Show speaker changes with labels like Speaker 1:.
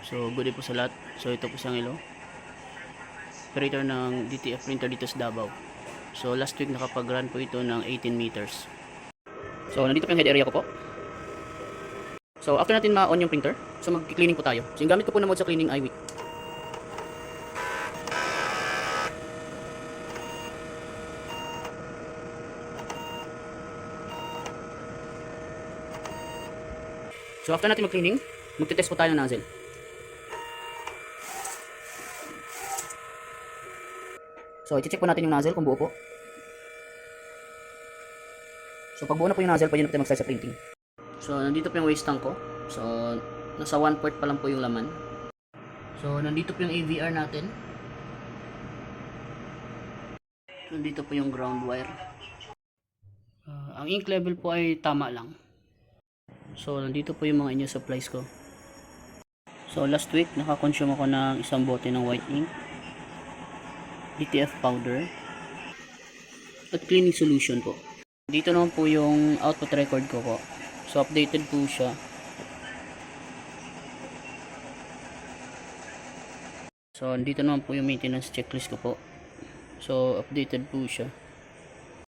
Speaker 1: So good day po sa lahat. So ito po siyang ilo, operator ng DTF printer dito sa Davao. So last week nakapag-run po ito ng 18 meters. So nandito po yung head area ko po. So after natin ma-on yung printer, so mag-cleaning po tayo. So yung gamit ko po na mode sa cleaning ay week. So after natin mag-cleaning, magte-test po tayo ng nozzle. So i-check po natin yung nozzle kung buo po. So pag buo na po yung nozzle, pwede na po tayo mag-start sa printing. So nandito po yung waste tank ko. So nasa 1 quart pa lang po yung laman. So nandito po yung AVR natin. So nandito po yung ground wire. Ang ink level po ay tama lang. So nandito po yung mga inyo supplies ko. So last week nakakonsume ako ng isang bote ng white ink, DTF powder, at cleaning solution po. Dito naman po yung output record ko po. So updated po siya. So dito naman po yung maintenance checklist ko po. So updated po siya.